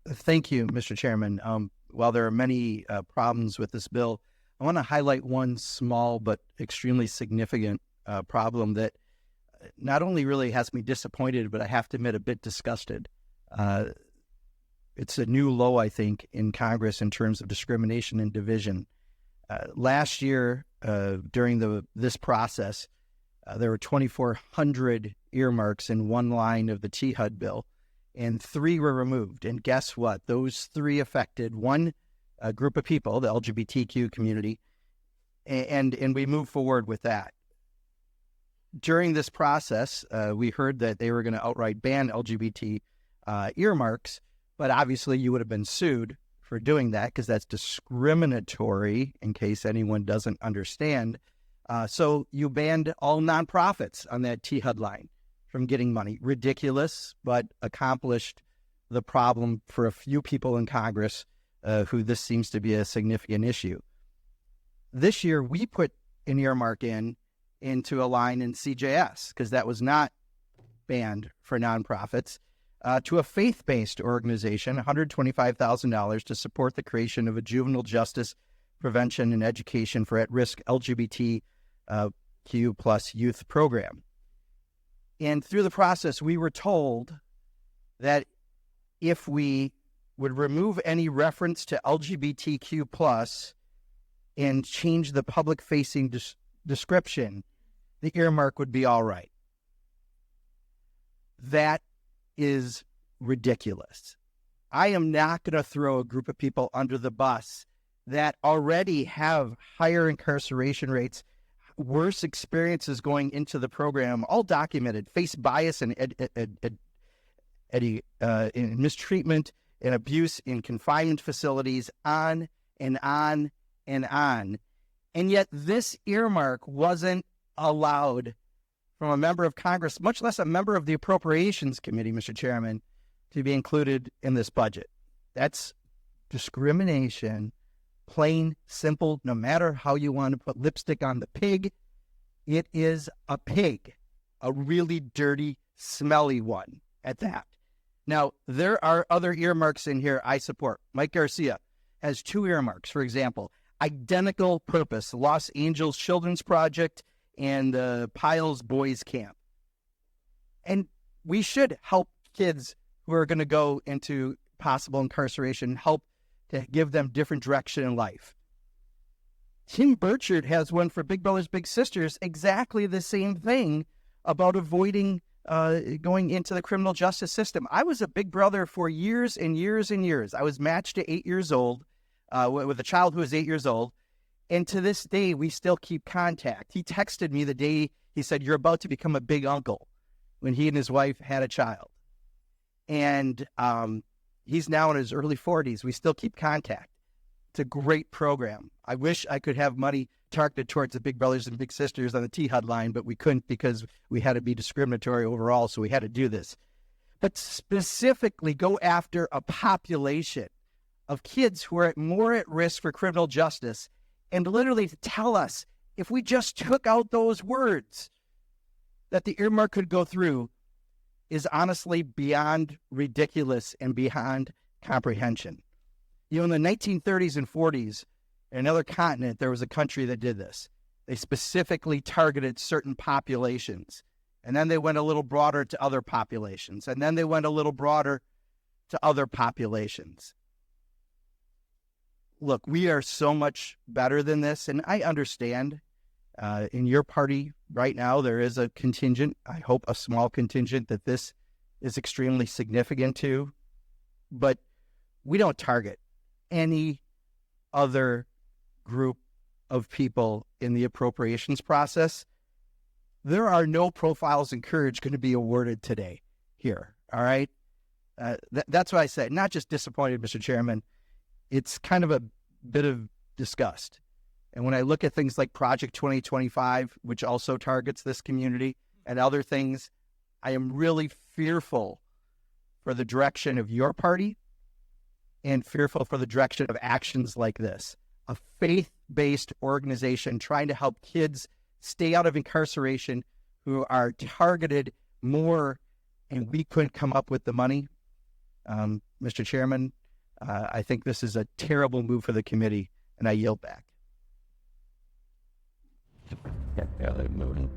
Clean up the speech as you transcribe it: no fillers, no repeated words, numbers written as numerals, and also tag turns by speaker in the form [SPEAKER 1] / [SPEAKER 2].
[SPEAKER 1] Thank you, Mr. Chairman. While there are many problems with this bill, I want to highlight one small but extremely significant problem that not only really has me disappointed, but I have to admit a bit disgusted. It's a new low, I think, in Congress in terms of discrimination and division. Last year, during this process, there were 2,400 earmarks in one line of the THUD bill, and 3 were removed. And guess what? Those 3 affected one group of people, the LGBTQ community, and we moved forward with that. During this process, we heard that they were going to outright ban LGBT earmarks, but obviously you would have been sued for doing that because that's discriminatory, in case anyone doesn't understand. So you banned all nonprofits on that THUD line from getting money. Ridiculous, but accomplished the problem for a few people in Congress who this seems to be a significant issue. This year, we put an earmark into a line in CJS, because that was not banned for nonprofits, to a faith-based organization, $125,000 to support the creation of a juvenile justice prevention and education for at-risk LGBTQ plus youth program. And through the process, we were told that if we would remove any reference to LGBTQ plus and change the public-facing description, the earmark would be all right. That is ridiculous. I am not going to throw a group of people under the bus that already have higher incarceration rates, worse experiences going into the program, all documented, face bias and mistreatment and abuse in confinement facilities, on and on and on. And yet this earmark wasn't allowed from a member of Congress, much less a member of the Appropriations Committee, Mr. Chairman, to be included in this budget. That's discrimination. Plain, simple, no matter how you want to put lipstick on the pig, it is a pig, a really dirty, smelly one at that. Now, there are other earmarks in here I support. Mike Garcia has 2 earmarks, for example, identical purpose, Los Angeles Children's Project and Piles Boys Camp. And we should help kids who are going to go into possible incarceration, help to give them different direction in life. Tim Burchard has one for Big Brothers Big Sisters, exactly the same thing about avoiding going into the criminal justice system. I was a big brother for years and years and years. I was matched at 8 years old with a child who was 8 years old. And to this day, we still keep contact. He texted me the day he said, "You're about to become a big uncle," when he and his wife had a child. And he's now in his early 40s. We still keep contact. It's a great program. I wish I could have money targeted towards the Big Brothers and Big Sisters on the THUD line, but we couldn't because we had to be discriminatory overall, so we had to do this. But specifically go after a population of kids who are more at risk for criminal justice, and literally tell us, if we just took out those words, that the earmark could go through, is honestly beyond ridiculous and beyond comprehension. You know, in the 1930s and 40s, in another continent, there was a country that did this. They specifically targeted certain populations, and then they went a little broader to other populations, and then they went a little broader to other populations. Look, we are so much better than this, and I understand in your party right now there is a contingent, I hope a small contingent, that this is extremely significant to, but we don't target any other group of people in the appropriations process. There are no profiles in courage going to be awarded today here, all right? That's why I said, not just disappointed, Mr. Chairman, it's kind of a bit of disgust. And when I look at things like Project 2025, which also targets this community, and other things, I am really fearful for the direction of your party and fearful for the direction of actions like this. A faith-based organization trying to help kids stay out of incarceration who are targeted more, and we couldn't come up with the money. Mr. Chairman, I think this is a terrible move for the committee, and I yield back.
[SPEAKER 2] Yeah, they're moving.